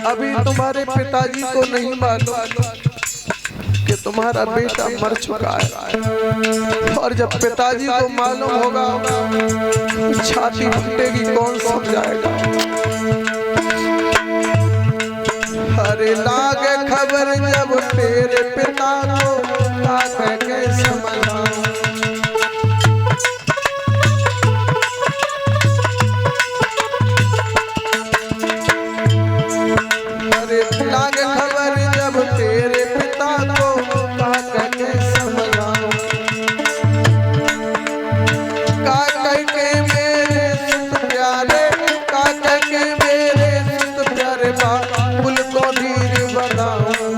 अभी तुम्हारे पिताजी को नहीं मालूम कि तुम्हारा बेटा मर चुका है, और जब पिताजी को मालूम होगा छाती फटेगी, कौन समझाएगा। अरे लागे खबर जब तेरे पिता को, क्या कह के समझाऊं। अरे लागे खबर जब तेरे पिता को, क्या कह के समझाऊं। क्या कह के मेरे सुत प्यारे, क्या कह के मेरे सुत प्यारे बाबुल को धीर बधाऊं।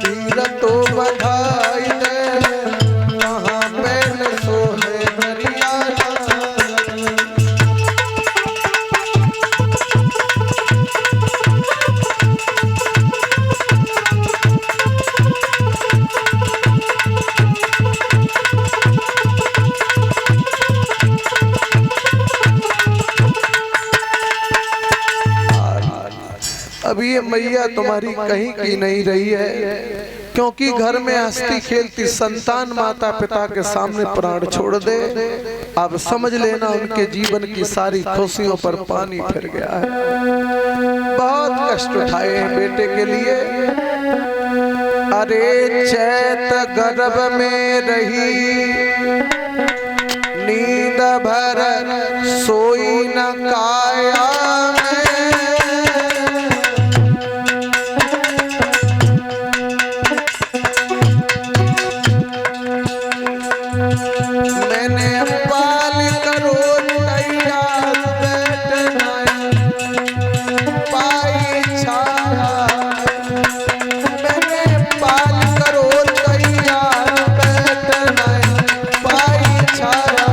धीर तो बधाई दे, कहाँ पे न सोहे हरियाणा। अब ये मैया तुम्हारी कहीं की नहीं रही है, क्योंकि घर में हंसती खेलती संतान माता पिता के सामने प्राण छोड़ दे। अब समझ लेना उनके जीवन की सारी खुशियों पर पानी फिर गया है। बहुत कष्ट उठाए हैं बेटे के लिए। अरे चैत गर्भ में रही, नींद भर सोई न काया में। मैंने पाल करो तैयार बैठना पाई छाया। मैंने पाल करो तैयार बैठना पाई छाया।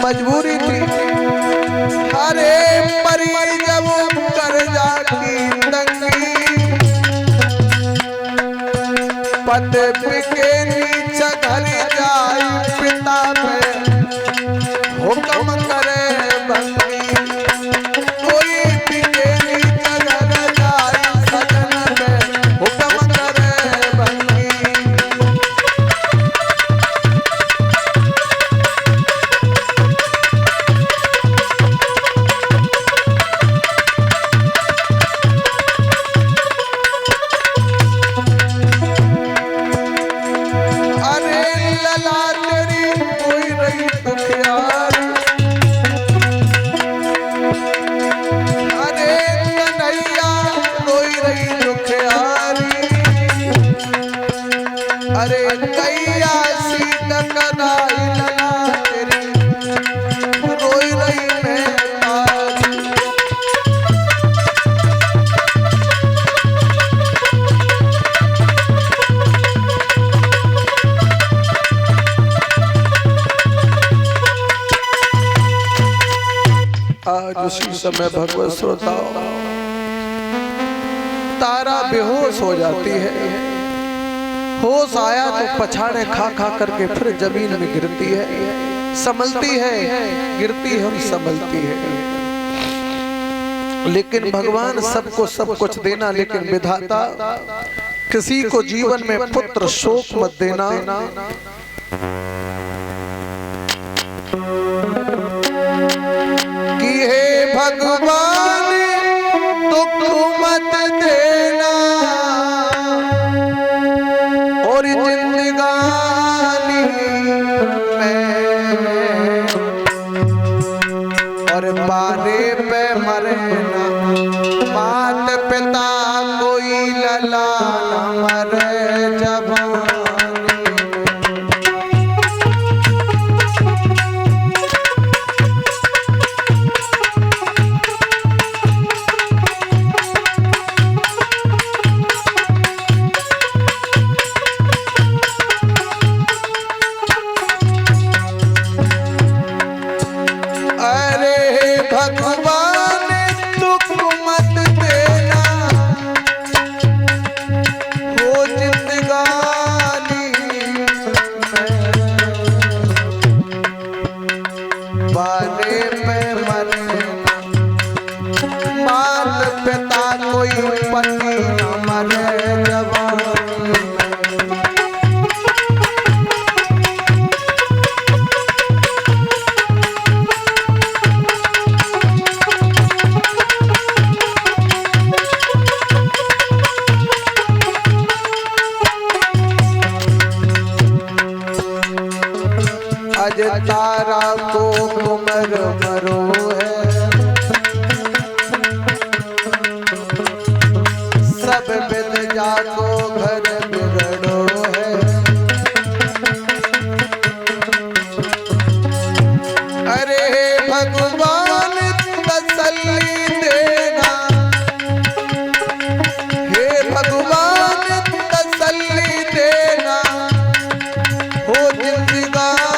मजबूरी थी। अरे परी जब कर जाती तंगी, पद के नीचे घर जाए पिता पे हुक्म करे बंदी। कोई के नीचे घर जाए सजन पे हुक्म करे बंदी। आज उसी समय भगवत श्रोताओं तारा बेहोश हो जाती है। होश आया तो पछाड़े खा खा करके फिर जमीन में गिरती है, संभलती है, गिरती है, संभलती है। लेकिन भगवान सबको सब कुछ देना, लेकिन विधाता किसी को जीवन में पुत्र शोक मत देना। कि हे भगवान दुख मत देना और जिंदगानी में और बारे पे मरना, मात पिता कोई लला न मरे जवानी। तारा को कुमर मरो है, सब बिद जाको घर बिगड़ो है। अरे भगवान तसल्ली देना, हे भगवान तसल्ली देना, हो जिंदगानी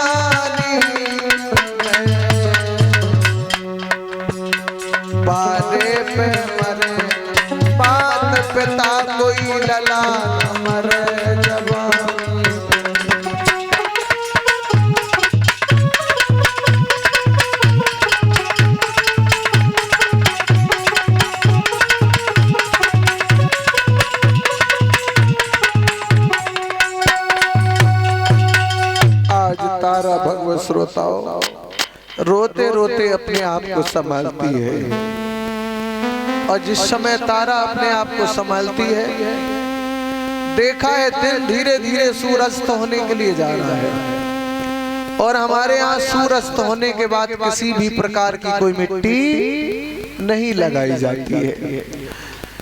बारे पे मरे, बात पिता कोई लला न मरे जवानी। आज तारा भगवत श्रोताओं रोते रोते अपने आप को संभालती है, और जिस समय तारा अपने आप को संभालती है, देखा है दिन धीरे धीरे सूरज होने के लिए जा रहा है। और हमारे यहाँ सूरज होने के बाद किसी भी प्रकार की कोई मिट्टी नहीं लगाई जाती है।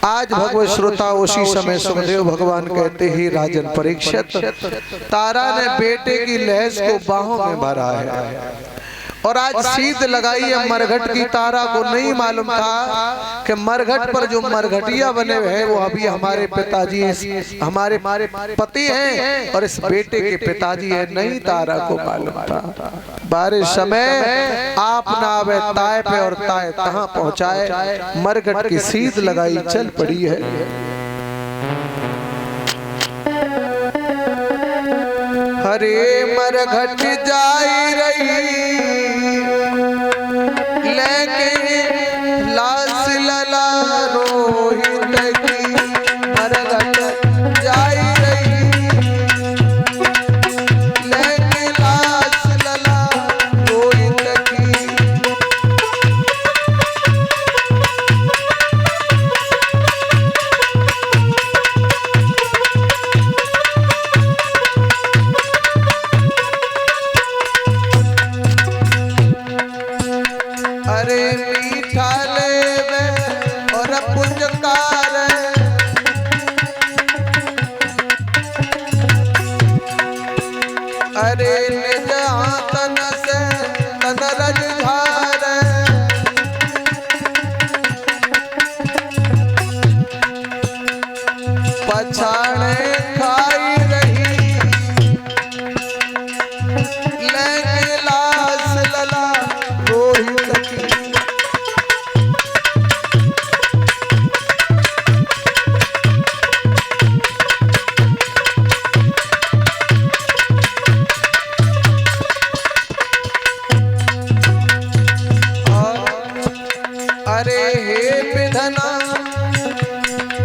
आज भगवत श्रोता उसी समय सुखदेव भगवान कहते ही राजन परीक्षित, तारा ने बेटे की लहज को बाहों में भरा है और आज सीध लगाई है मरघट की। तारा को नहीं मालूम था कि मरघट पर जो मरघटिया बने हुए हैं वो अभी हमारे पिताजी, हमारे पति हैं और इस बेटे के पिताजी हैं। नहीं तारा को मालूम था। बारिश समय आप ना आवे ताय पे और ताय तहां पहुंचाए, मरघट की सीध लगाई चल पड़ी है। हरे मरघट जाई रही लेके लास लला रोहित की, मरघट जाई रही लेके लास लला रोहित की। अरे मीठा लेवे और पुचकार, अरे निज तन से तन रज झार, पछाड़े खाई रही लेके लास लला रोहित की।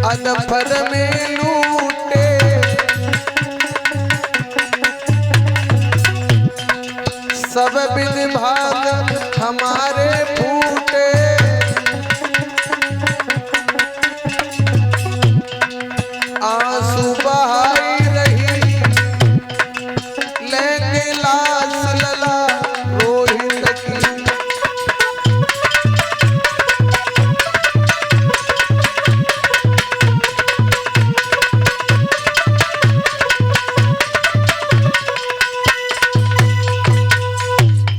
अधफर में लूटे, सब विधि भाग हमारे फूटे, आंसू बहाई रही लेंगे लाश लला रोहित की।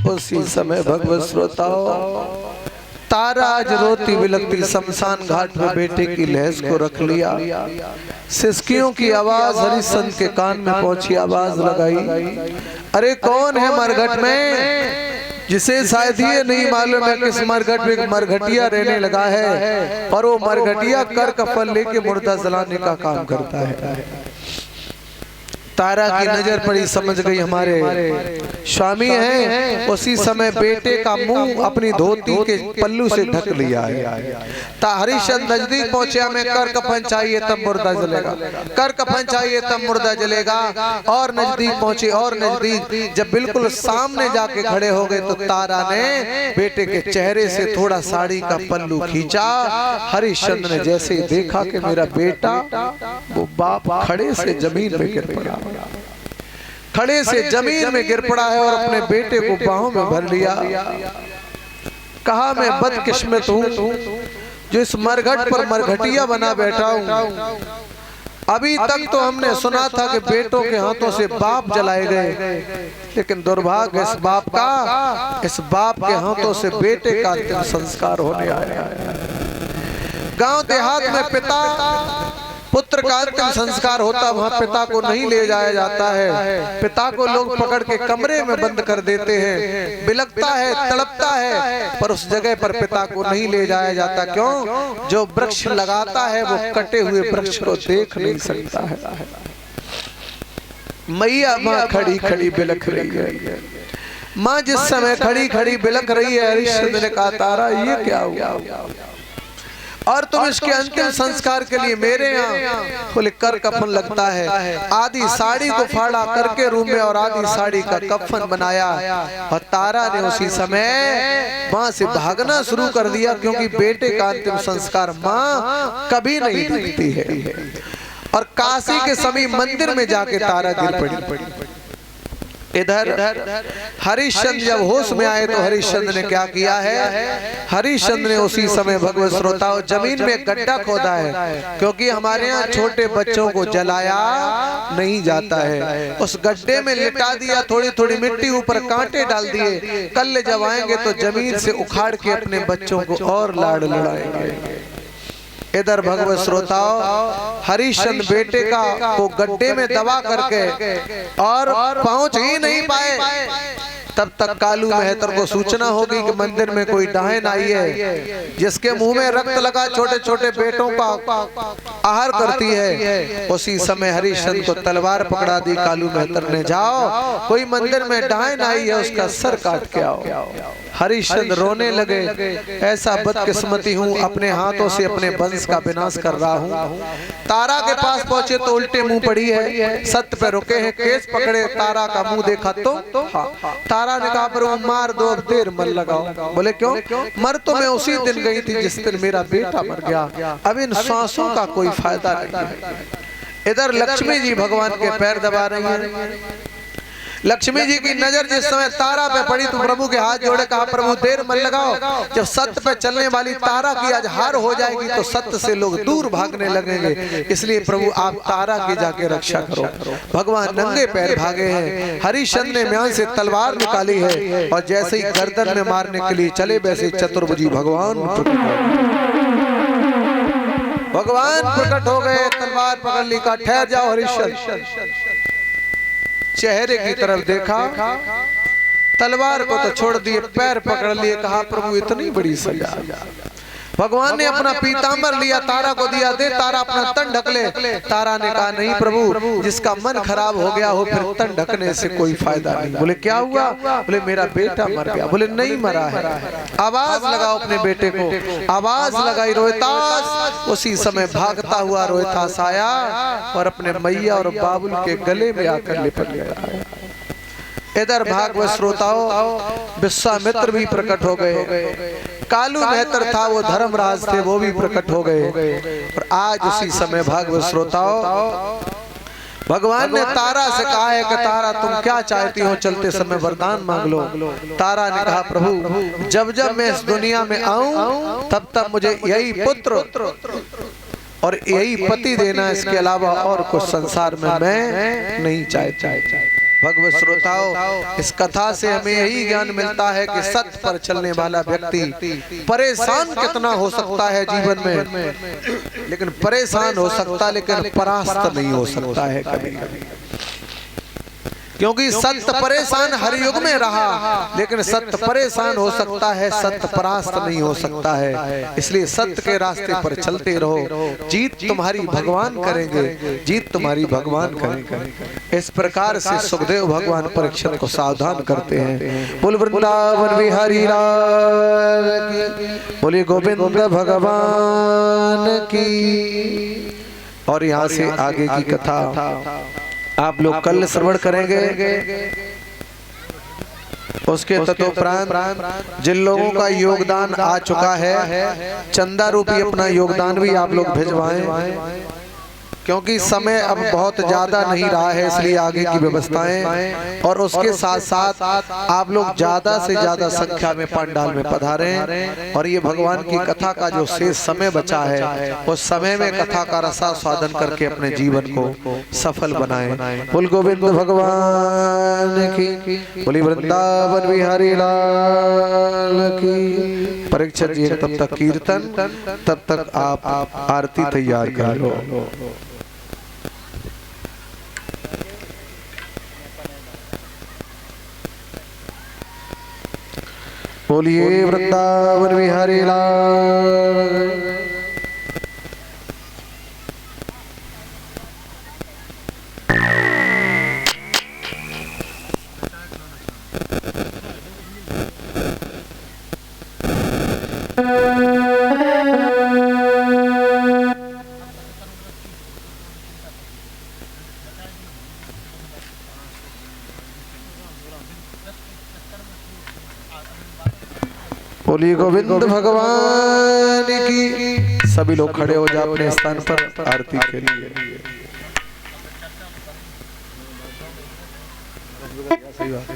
उसी समय भगवत श्रोताओं, तारा आज रोती बिलखती शमशान घाट पर बेटे की लहज को रख लिया। सिसकियों की आवाज हरिश्चंद्र के कान में पहुंची, आवाज लगाई, अरे कौन है मरघट में, जिसे शायद ये नहीं मालूम है कि इस मरघट में मरघटिया रहने लगा है और वो मरघटिया कर कफन लेके मुर्दा जलाने का काम करता है। तारा की नजर पड़ी, समझ गई हमारे स्वामी हैं। उसी समय बेटे का मुंह अपनी धोती के पल्लू से ढक लिया है। हरिश्चंद्र नजदीक पहुंचे, हमें कर कफन चाहिए तब मुर्दा जलेगा, कर कफन चाहिए तब मुर्दा जलेगा। और नजदीक पहुंचे और नजदीक, जब बिल्कुल सामने जाके खड़े हो गए तो तारा ने बेटे के चेहरे से थोड़ा साड़ी का पल्लू खींचा। हरिश्चंद्र ने जैसे ही देखा कि मेरा बेटा, वो बाप खड़े से जमीन में गिर पड़ा, खड़े से जमीन में गिर पड़ा है और अपने बेटे को बाहों में भर लिया। कहा मैं बदकिस्मत हूं जो इस मरघट पर मरघटिया बना बैठा हूं। अभी तक तो हमने सुना था कि बेटों के हाथों से बाप जलाए गए, लेकिन दुर्भाग्य इस बाप का, इस बाप के हाथों से बेटे का अंतिम संस्कार होने आया है। गांव देहात में पिता पुत्र का अंतिम संस्कार होता, वहां पिता को नहीं ले जाया जाता है। पिता को लोग पकड़ के कमरे में बंद कर देते हैं, बिलखता है, तड़पता है, पर उस जगह पर पिता को नहीं ले जाया जाता। क्यों? जो वृक्ष लगाता है वो कटे हुए वृक्ष को देख नहीं सकता है। मैया माँ खड़ी खड़ी बिलख रही है। माँ जिस समय खड़ी खड़ी बिलख रही है, हरिश्चंद्र ने कहा तारा ये क्या हुआ और तुम इसके अंतिम संस्कार के लिए मेरे यहाँ? बोले कर कफन लगता है। आधी साड़ी को फाड़ा करके रूम में और आधी साड़ी का कफन बनाया और तारा ने उसी समय वहां से भागना शुरू कर दिया, क्योंकि बेटे का अंतिम संस्कार माँ कभी नहीं देखती है। और काशी के समीप मंदिर में जाके तारा गिर पड़ी। इधर हरिश्चंद्र जब होश में आए तो हरिश्चंद्र ने क्या किया है? हरिश्चंद्र ने उसी समय भगवत श्रोताओं जमीन में गड्ढा खोदा है, क्योंकि हमारे यहाँ छोटे बच्चों को जलाया नहीं जाता है। उस गड्ढे में लिटा दिया, थोड़ी थोड़ी मिट्टी ऊपर कांटे डाल दिए। कल जब आएंगे तो जमीन से उखाड़ के अपने बच्चों को और लाड़ लड़ाएंगे। इधर भगवत श्रोताओं हरिश्चंद्र बेटे का को गड्ढे में दबा करके और पहुंच ही नहीं पाए, तब तक कालू मेहतर को सूचना होगी कि मंदिर में कोई डायन आई है, जिसके मुंह में रक्त लगा छोटे छोटे बेटों का आहार करती है। उसी समय हरिश्चंद्र को तलवार पकड़ा दी कालू मेहतर ने, जाओ कोई मंदिर में डायन आई है उसका सर काट के आओ। हरिश्चंद्र रोने लगे, ऐसा बदकिस्मती हूँ, अपने हाथों से अपने वंश का विनाश कर रहा हूँ। तारा के पास पहुंचे तो उल्टे मुंह पड़ी है, सत्य पे रुके हैं, केस पकड़े, तारा का मुंह देखा तो तारा ने कहा प्रभु मार दो, अब देर मत लगाओ। बोले क्यों? मर तो मैं उसी दिन गई थी जिस दिन मेरा बेटा मर गया, अब इन सांसों का कोई फायदा नहीं है। इधर लक्ष्मी जी भगवान के पैर दबा रही है। लक्ष्मी जी की नजर जिस समय तारा पे पड़ी तो प्रभु के हाथ जोड़े, कहा प्रभु देर मत लगाओ, जब सत्य पे चलने वाली तारा की आज हार हो जाएगी तो सत्य से लोग दूर भागने लगेंगे, इसलिए प्रभु आप तारा की जाके रक्षा करो। भगवान नंगे पैर भागे हैं। हरिश्चंद्र ने म्यान से तलवार निकाली है और जैसे ही गर्दन में मारने के लिए चले, वैसे चतुर्भुजी भगवान प्रकट हो गए। तलवार पकड़ ली, का ठहर जाओ हरिश्चंद्र। चेहरे की तरफ देखा, तलवार को तो छोड़ दिए, पैर पकड़ लिए, कहा प्रभु इतनी बड़ी सजा। भगवान ने अपना पीताम्बर लिया, तारा को दिया, दे तारा अपना तन ढक ले। तारा ने कहा नहीं प्रभु, जिसका मन खराब हो गया हो फिर तन ढकने से कोई फायदा नहीं। बोले क्या हुआ? बोले मेरा बेटा मर गया। बोले नहीं मरा है। आवाज लगाओ अपने बेटे को। आवाज लगाई रोहितास। उसी समय भागता हुआ रोहितास आया और अपने मैया और बाबुल के गले में आकर लिपट गया। इधर भागवत श्रोताओं विश्वामित्र भी प्रकट हो गए। कालू मेहतर था, वो धर्मराज थे, वो भी प्रकट हो गए। और आज उसी समय भागवत श्रोताओं भगवान ने तारा से कहा है कि तारा तुम क्या चाहती हो, चलते समय वरदान मांग लो। तारा ने कहा प्रभु जब जब मैं इस दुनिया में आऊं तब तब मुझे यही पुत्र और यही पति देना, इसके अलावा और कुछ संसार में मैं नहीं चाहता। भगवत श्रोताओं इस कथा से हमें यही ज्ञान मिलता है कि सत्य पर चलने वाला व्यक्ति परेशान कितना हो सकता है जीवन में, लेकिन परेशान हो सकता लेकिन परास्त नहीं हो सकता है कभी। क्योंकि सत्य परेशान हर युग में रहा, लेकिन सत्य परेशान हो सकता है, सत्य परास्त नहीं हो सकता है। इसलिए सत्य के रास्ते पर चलते रहो, जीत तुम्हारी भगवान करेंगे, जीत तुम्हारी भगवान करेंगे। इस प्रकार से सुखदेव भगवान परीक्षित को सावधान करते हैं। बोल वृंदावन बिहारी लाल की, बोले गोविंद भगवान की। और यहाँ से आगे की कथा आप लोग कल श्रवण करेंगे। उसके तत्वोपरांत जिन लोगों का योगदान आ चुका है, चंदा रूपी अपना योगदान भी आप लोग भिजवाएं, क्योंकि समय अब बहुत ज्यादा नहीं रहा है, इसलिए आगे की व्यवस्थाएं। और उसके साथ साथ आप लोग ज्यादा से ज्यादा संख्या में पंडाल में पधारें और ये भगवान की कथा का जो शेष समय बचा है उस समय में कथा का रसास्वादन करके अपने जीवन को सफल बनाएं। बोल गोविंद भगवान की, बोली वृंदावन बिहारी लाल की। परीक्षित जी तब तक कीर्तन, तब तक आप आरती तैयार कर लो। बोलिए वृंदावन बिहारी लाल। बोलिए गोविंद भगवान की। सभी लोग खड़े हो जाओ अपने स्थान पर आरती के लिए। सही बात।